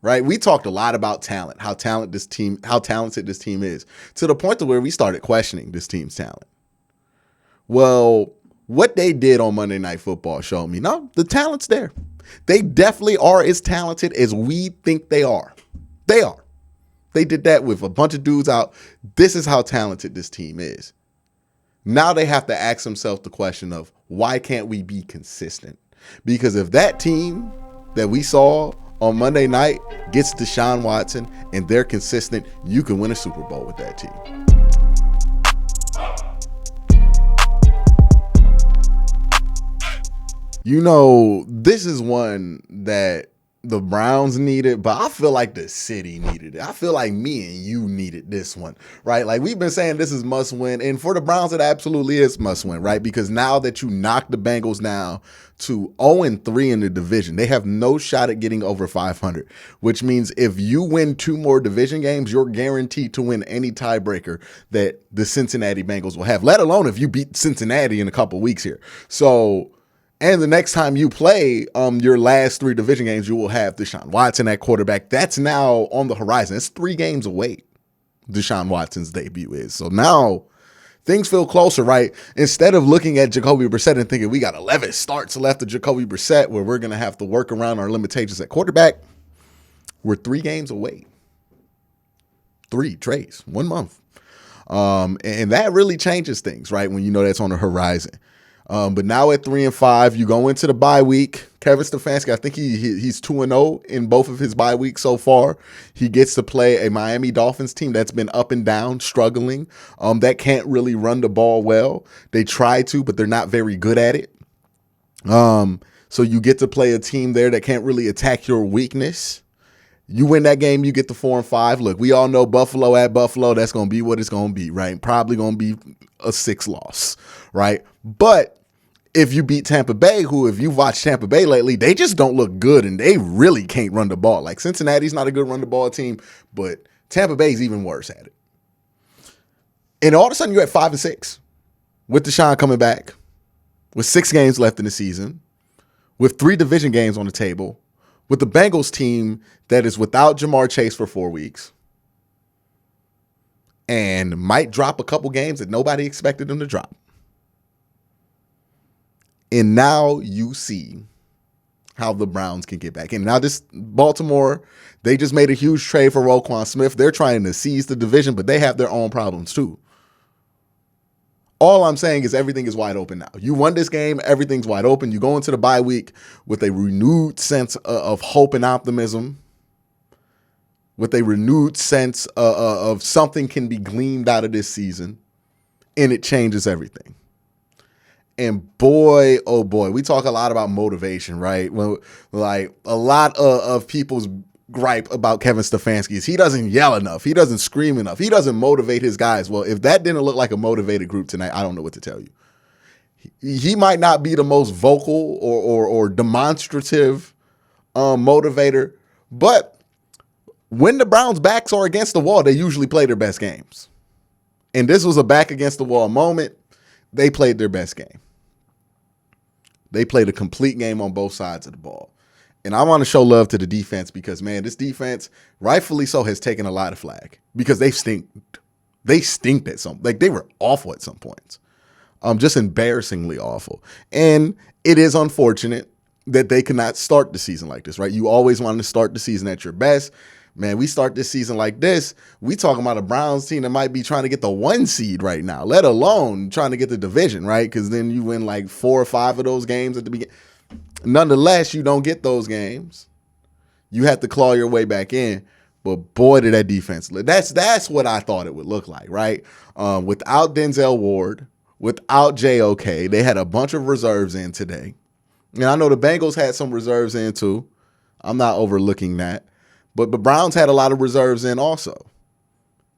right? We talked a lot about talent, how talented this team is, to the point to where we started questioning this team's talent. Well, what they did on Monday Night Football showed me, no, the talent's there. They definitely are as talented as we think they are. They are. They did that with a bunch of dudes out. This is how talented this team is. Now they have to ask themselves the question of, why can't we be consistent? Because if that team that we saw on Monday night gets Deshaun Watson and they're consistent, you can win a Super Bowl with that team. You know, this is one that the Browns needed, but I feel like the city needed it. I feel like me and you needed this one, right? Like, we've been saying this is must win, and for the Browns, it absolutely is must win, right? Because now that you knock the Bengals now to 0-3 in the division, they have no shot at getting over 500, which means if you win 2 more division games, you're guaranteed to win any tiebreaker that the Cincinnati Bengals will have, let alone if you beat Cincinnati in a couple weeks here. So, and the next time you play your last 3 division games, you will have Deshaun Watson at quarterback. That's now on the horizon. It's 3 games away, Deshaun Watson's debut is. So now things feel closer, right? Instead of looking at Jacoby Brissett and thinking we got 11 starts left of Jacoby Brissett where we're going to have to work around our limitations at quarterback, we're 3 games away. 3 trades, 1 month. And that really changes things, right, when you know that's on the horizon. But now at 3-5, you go into the bye week. Kevin Stefanski, I think he's 2-0 in both of his bye weeks so far. He gets to play a Miami Dolphins team that's been up and down, struggling, that can't really run the ball well. They try to, but they're not very good at it. So you get to play a team there that can't really attack your weakness. You win that game, you get to 4-5. Look, we all know Buffalo at Buffalo, that's going to be what it's going to be, right? Probably going to be a 6 loss, right? But if you beat Tampa Bay, who, if you've watched Tampa Bay lately, they just don't look good and they really can't run the ball. Like, Cincinnati's not a good run the ball team, but Tampa Bay's even worse at it. And all of a sudden you're at 5-6 with Deshaun coming back, with 6 games left in the season, with 3 division games on the table, with the Bengals team that is without Jamar Chase for 4 weeks and might drop a couple games that nobody expected them to drop. And now you see how the Browns can get back in. Now this Baltimore, they just made a huge trade for Roquan Smith. They're trying to seize the division, but they have their own problems too. All I'm saying is everything is wide open now. You won this game, everything's wide open. You go into the bye week with a renewed sense of hope and optimism, with a renewed sense of something can be gleaned out of this season, and it changes everything. And boy, oh boy, we talk a lot about motivation, right? Well, like a lot of people's gripe about Kevin Stefanski is he doesn't yell enough. He doesn't scream enough. He doesn't motivate his guys. Well, if that didn't look like a motivated group tonight, I don't know what to tell you. He might not be the most vocal or demonstrative motivator, but when the Browns' backs are against the wall, they usually play their best games. And this was a back against the wall moment. They played their best game. They played a complete game on both sides of the ball. And I want to show love to the defense because, man, this defense, rightfully so, has taken a lot of flack because they stink. They stinked at some, like they were awful at some points. Just embarrassingly awful. And it is unfortunate that they could not start the season like this, right? You always want to start the season at your best. Man, we start this season like this, we talking about a Browns team that might be trying to get the 1 seed right now, let alone trying to get the division, right? Because then you win like 4 or 5 of those games at the beginning. Nonetheless, you don't get those games. You have to claw your way back in. But boy, did that defense look. That's what I thought it would look like, right? Without Denzel Ward, without JOK, they had a bunch of reserves in today. And I know the Bengals had some reserves in too. I'm not overlooking that. But the Browns had a lot of reserves in also.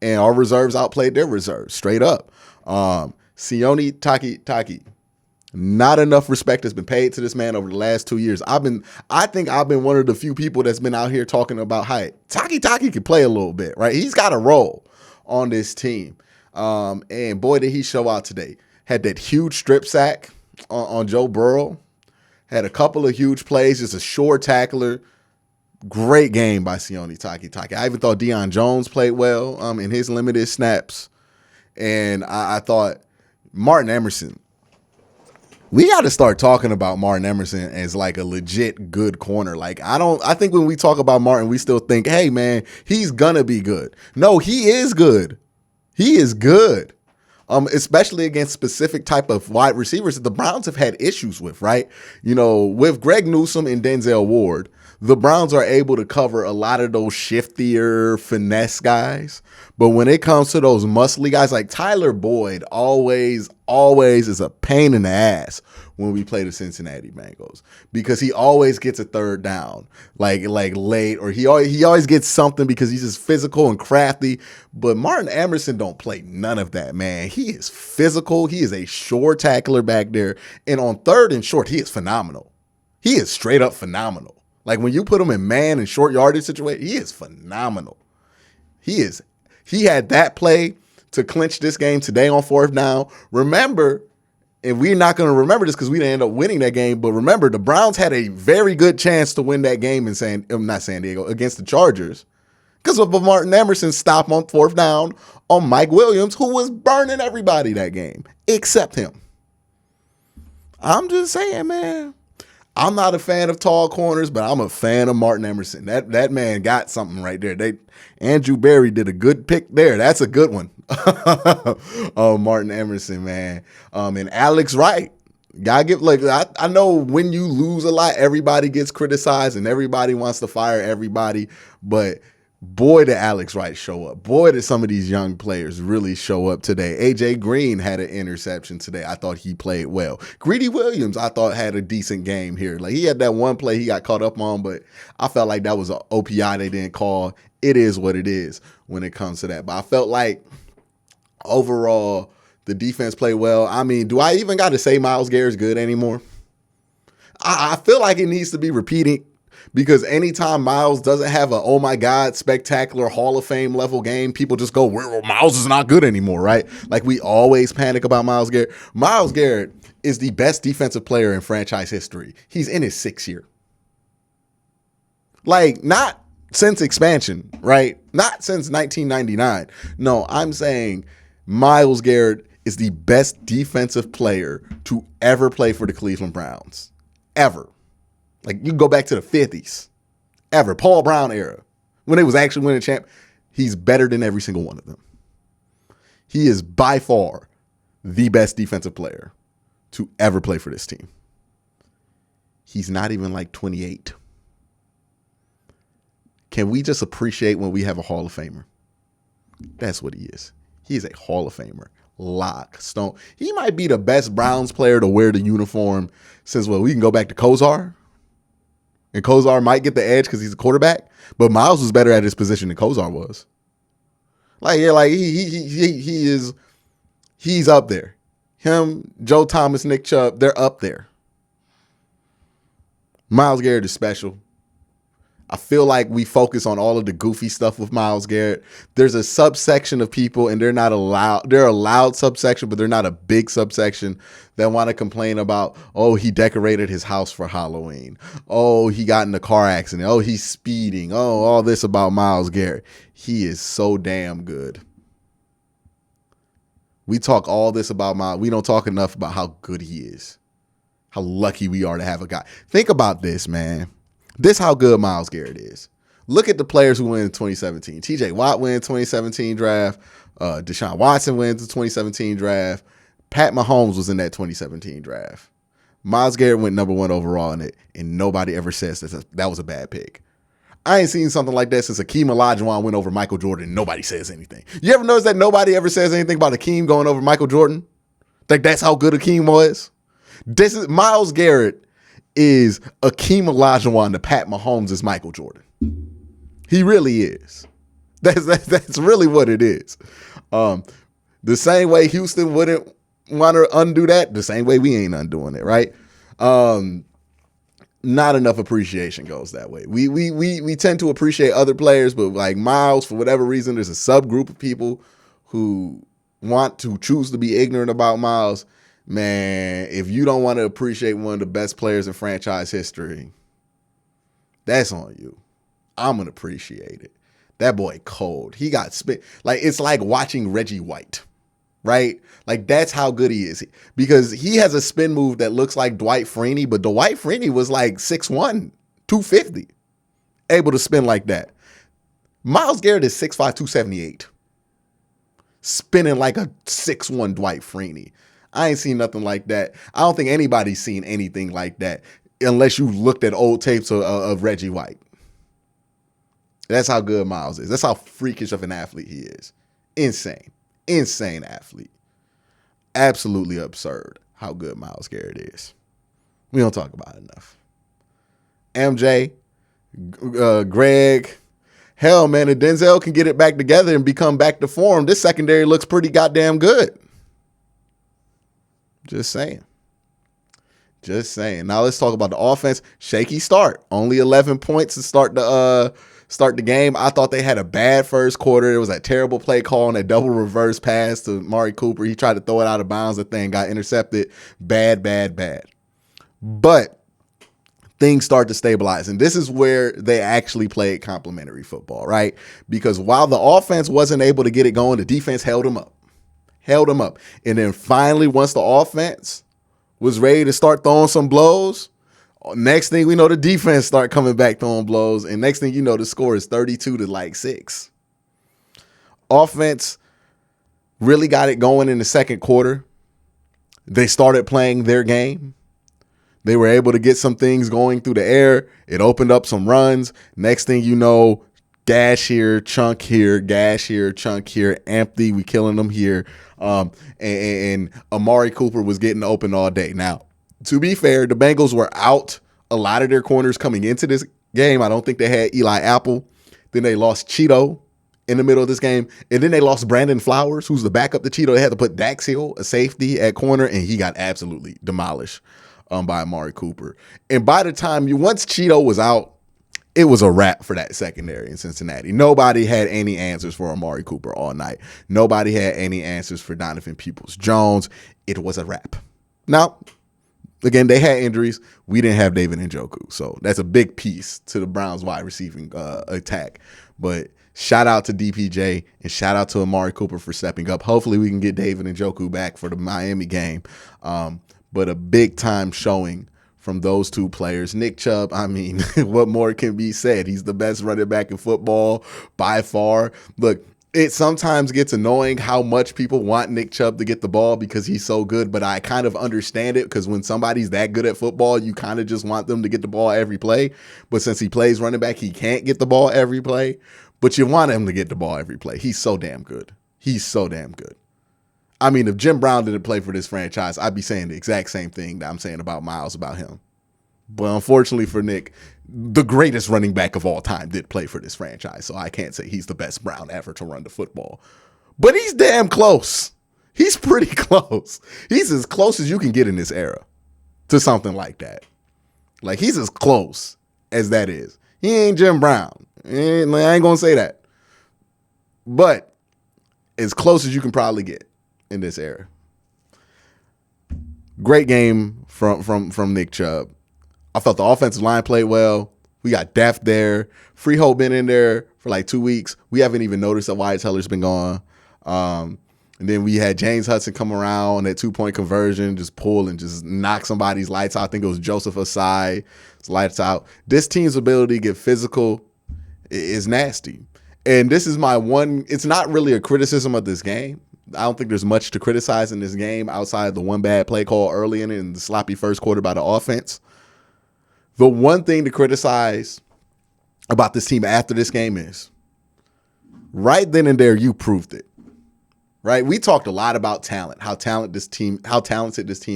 And our reserves outplayed their reserves, straight up. Sione Taki. Not enough respect has been paid to this man over the last 2 years. I think I've been one of the few people that's been out here talking about how Taki can play a little bit, right? He's got a role on this team. And boy, did he show out today. Had that huge strip sack on Joe Burrow. Had a couple of huge plays, just a sure tackler. Great game by Sione Takitaki. I even thought Deion Jones played well in his limited snaps. And I thought Martin Emerson, we got to start talking about Martin Emerson as like a legit good corner. Like, I think when we talk about Martin, we still think, hey, man, he's going to be good. No, he is good. He is good. Especially against specific type of wide receivers that the Browns have had issues with, right? You know, with Greg Newsome and Denzel Ward, the Browns are able to cover a lot of those shiftier finesse guys. But when it comes to those muscly guys, like Tyler Boyd always is a pain in the ass when we play the Cincinnati Bengals, because he always gets a third down, like late, or he always gets something because he's just physical and crafty. But Martin Emerson don't play none of that, man. He is physical. He is a sure tackler back there. And on third and short, he is phenomenal. He is straight up phenomenal. Like when you put him in man and short yardage situation, he is phenomenal. He had that play to clinch this game today on fourth down. Remember, and we're not going to remember this because we didn't end up winning that game, but remember, the Browns had a very good chance to win that game in not San Diego, against the Chargers, because of a Martin Emerson stop on fourth down on Mike Williams, who was burning everybody that game, except him. I'm just saying, man. I'm not a fan of tall corners, but I'm a fan of Martin Emerson. That man got something right there. Andrew Berry did a good pick there. That's a good one. Oh, Martin Emerson, man. And Alex Wright. Gotta give, like, I know when you lose a lot, everybody gets criticized and everybody wants to fire everybody, but boy, did Alex Wright show up. Boy, did some of these young players really show up today. A.J. Green had an interception today. I thought he played well. Greedy Williams, I thought, had a decent game here. Like, he had that one play he got caught up on, but I felt like that was an OPI they didn't call. It is what it is when it comes to that. But I felt like overall the defense played well. I mean, do I even got to say Myles Garrett's good anymore? I feel like it needs to be repeating, because anytime Myles doesn't have a, oh my God, spectacular Hall of Fame level game, people just go, well, Myles is not good anymore, right? Like, we always panic about Myles Garrett. Myles Garrett is the best defensive player in franchise history. He's in his 6th year. Like, not since expansion, right? Not since 1999. No, I'm saying Myles Garrett is the best defensive player to ever play for the Cleveland Browns. Ever. Like, you can go back to the 50s. Ever. Paul Brown era. When they was actually winning champ. He's better than every single one of them. He is by far the best defensive player to ever play for this team. He's not even like 28. Can we just appreciate when we have a Hall of Famer? That's what he is. He is a Hall of Famer. Lock, stone. He might be the best Browns player to wear the uniform since, well, we can go back to Kozar. And Kozar might get the edge because he's a quarterback, but Myles was better at his position than Kozar was. Like, yeah, like he's up there. Him, Joe Thomas, Nick Chubb, they're up there. Myles Garrett is special. I feel like we focus on all of the goofy stuff with Myles Garrett. There's a subsection of people, and they're a loud subsection, but they're not a big subsection, that want to complain about, oh, he decorated his house for Halloween. Oh, he got in a car accident. Oh, he's speeding. Oh, all this about Myles Garrett. He is so damn good. We talk all this about Myles. We don't talk enough about how good he is. How lucky we are to have a guy. Think about this, man. This how good Myles Garrett is. Look at the players who win in 2017. TJ Watt wins 2017 draft. Deshaun Watson wins the 2017 draft. Pat Mahomes was in that 2017 draft. Myles Garrett went number 1 overall in it, and nobody ever says that was a bad pick. I ain't seen something like that since Akeem Olajuwon went over Michael Jordan. Nobody says anything. You ever notice that nobody ever says anything about Akeem going over Michael Jordan? Like, that's how good Akeem was? This is Myles Garrett is Akeem Olajuwon to Pat Mahomes is Michael Jordan. He really is. That's really what it is. The same way Houston wouldn't want to undo that, the same way we ain't undoing it, right? Not enough appreciation goes that way. We tend to appreciate other players, but like Myles, for whatever reason, there's a subgroup of people who want to choose to be ignorant about Myles. Man, if you don't want to appreciate one of the best players in franchise history, that's on you. I'm going to appreciate it. That boy cold. He got spit. Like, it's like watching Reggie White, right? Like, that's how good he is. Because he has a spin move that looks like Dwight Freeney, but Dwight Freeney was like 6'1", 250, able to spin like that. Myles Garrett is 6'5", 278, spinning like a 6'1" Dwight Freeney. I ain't seen nothing like that. I don't think anybody's seen anything like that unless you looked at old tapes of Reggie White. That's how good Myles is. That's how freakish of an athlete he is. Insane. Insane athlete. Absolutely absurd how good Myles Garrett is. We don't talk about it enough. MJ, Greg, hell, man, if Denzel can get it back together and become back to form, this secondary looks pretty goddamn good. Just saying. Just saying. Now let's talk about the offense. Shaky start. Only 11 points to start the game. I thought they had a bad first quarter. It was a terrible play call and a double reverse pass to Amari Cooper. He tried to throw it out of bounds. The thing got intercepted. Bad. But things start to stabilize. And this is where they actually played complementary football, right? Because while the offense wasn't able to get it going, the defense held them up. And then finally, once the offense was ready to start throwing some blows, next thing we know, the defense start coming back throwing blows. And next thing you know, the score is 32-6. Offense really got it going in the second quarter. They started playing their game. They were able to get some things going through the air. It opened up some runs. Next thing you know, gash here, chunk here, gash here, chunk here, empty. We killing them here. And Amari Cooper was getting open all day. Now, to be fair, the Bengals were out a lot of their corners coming into this game. I don't think they had Eli Apple. Then they lost Cheeto in the middle of this game. And then they lost Brandon Flowers, who's the backup to Cheeto. They had to put Dax Hill, a safety, at corner, and he got absolutely demolished by Amari Cooper. And by the time once Cheeto was out, it was a wrap for that secondary in Cincinnati. Nobody had any answers for Amari Cooper all night. Nobody had any answers for Donovan Peoples-Jones. It was a wrap. Now, again, they had injuries. We didn't have David Njoku. So that's a big piece to the Browns wide receiving attack. But shout out to DPJ and shout out to Amari Cooper for stepping up. Hopefully we can get David Njoku back for the Miami game. But a big time showing from those two players. Nick Chubb, I mean, what more can be said? He's the best running back in football by far. Look, it sometimes gets annoying how much people want Nick Chubb to get the ball because he's so good, but I kind of understand it because when somebody's that good at football, you kind of just want them to get the ball every play. But since he plays running back, he can't get the ball every play, but you want him to get the ball every play. He's so damn good. He's so damn good. I mean, if Jim Brown didn't play for this franchise, I'd be saying the exact same thing that I'm saying about Myles about him. But unfortunately for Nick, the greatest running back of all time did play for this franchise, so I can't say he's the best Brown ever to run the football. But he's damn close. He's pretty close. He's as close as you can get in this era to something like that. Like, he's as close as that is. He ain't Jim Brown. I ain't going to say that. But as close as you can probably get in this era. Great game from Nick Chubb. I thought the offensive line played well. We got depth there. Freehold been in there for like 2 weeks. We haven't even noticed that Wyatt Teller's been gone. And then we had James Hudson come around on that 2-point conversion, just pull and just knock somebody's lights out. I think it was Joseph Asai. It's lights out. This team's ability to get physical is nasty. And this is my one, it's not really a criticism of this game. I don't think there's much to criticize in this game outside of the one bad play call early in it and the sloppy first quarter by the offense. The one thing to criticize about this team after this game is right then and there, you proved it, right? We talked a lot about talent, how talented this team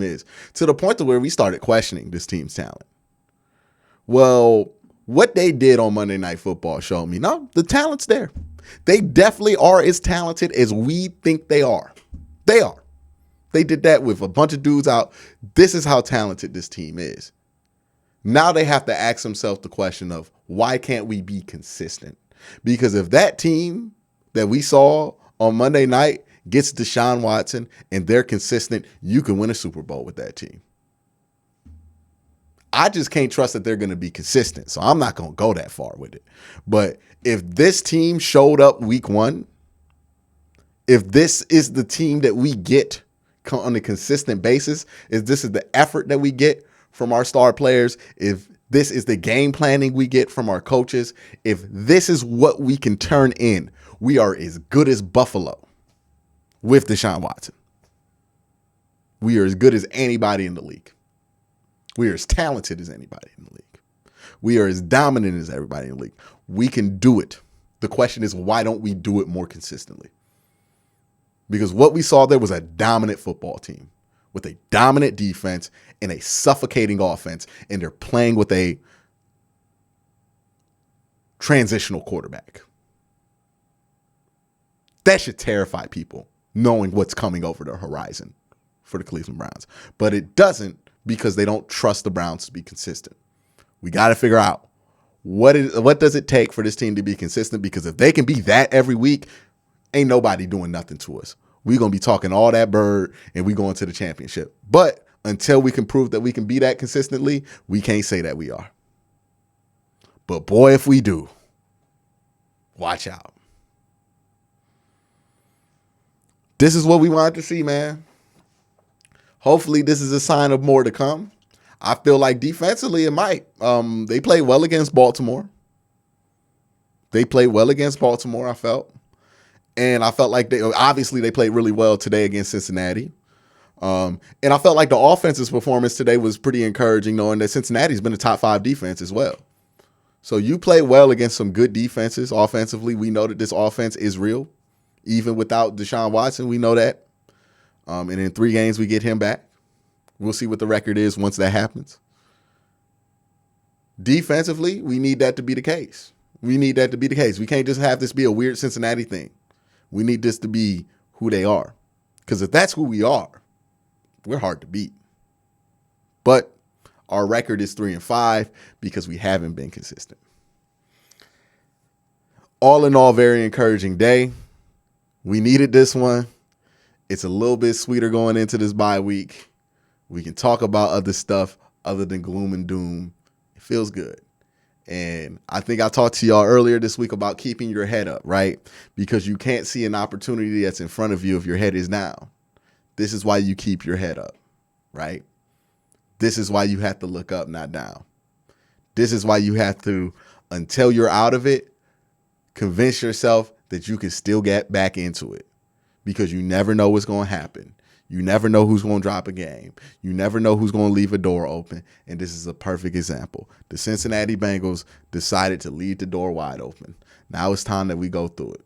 is, to the point to where we started questioning this team's talent. Well, what they did on Monday Night Football showed me, no, the talent's there. They definitely are as talented as we think they are. They are. They did that with a bunch of dudes out. This is how talented this team is. Now they have to ask themselves the question of why can't we be consistent? Because if that team that we saw on Monday night gets Deshaun Watson and they're consistent, you can win a Super Bowl with that team. I just can't trust that they're going to be consistent. So I'm not going to go that far with it. But if this team showed up week 1, if this is the team that we get on a consistent basis, if this is the effort that we get from our star players, if this is the game planning we get from our coaches, if this is what we can turn in, we are as good as Buffalo with Deshaun Watson. We are as good as anybody in the league. We are as talented as anybody in the league. We are as dominant as everybody in the league. We can do it. The question is, why don't we do it more consistently? Because what we saw there was a dominant football team with a dominant defense and a suffocating offense, and they're playing with a transitional quarterback. That should terrify people, knowing what's coming over the horizon for the Cleveland Browns. But it doesn't, because they don't trust the Browns to be consistent. We got to figure out what does it take for this team to be consistent, because if they can be that every week, ain't nobody doing nothing to us. We're going to be talking all that bird and we going to the championship. But until we can prove that we can be that consistently, we can't say that we are. But boy, if we do, watch out. This is what we wanted to see, man. Hopefully this is a sign of more to come. I feel like defensively it might. They played well against Baltimore. I felt. And I felt like they played really well today against Cincinnati. And I felt like the offense's performance today was pretty encouraging, knowing that Cincinnati's been a top 5 defense as well. So you play well against some good defenses offensively. We know that this offense is real. Even without Deshaun Watson, we know that. And in 3 games, we get him back. We'll see what the record is once that happens. Defensively, we need that to be the case. We can't just have this be a weird Cincinnati thing. We need this to be who they are. Because if that's who we are, we're hard to beat. But our record is 3-5 because we haven't been consistent. All in all, very encouraging day. We needed this one. It's a little bit sweeter going into this bye week. We can talk about other stuff other than gloom and doom. It feels good. And I think I talked to y'all earlier this week about keeping your head up, right? Because you can't see an opportunity that's in front of you if your head is down. This is why you keep your head up, right? This is why you have to look up, not down. This is why you have to, until you're out of it, convince yourself that you can still get back into it, because you never know what's going to happen. You never know who's going to drop a game. You never know who's going to leave a door open. And this is a perfect example. The Cincinnati Bengals decided to leave the door wide open. Now it's time that we go through it.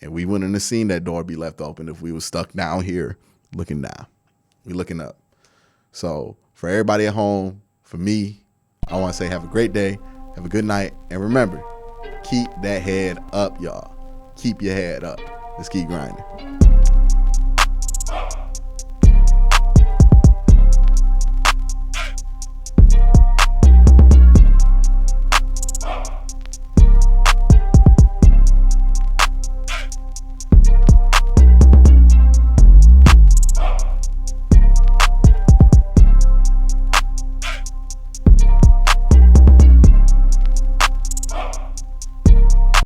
And we wouldn't have seen that door be left open if we were stuck down here looking down. We're looking up. So for everybody at home, for me, I want to say have a great day. Have a good night. And remember, keep that head up, y'all. Keep your head up. Let's keep grinding.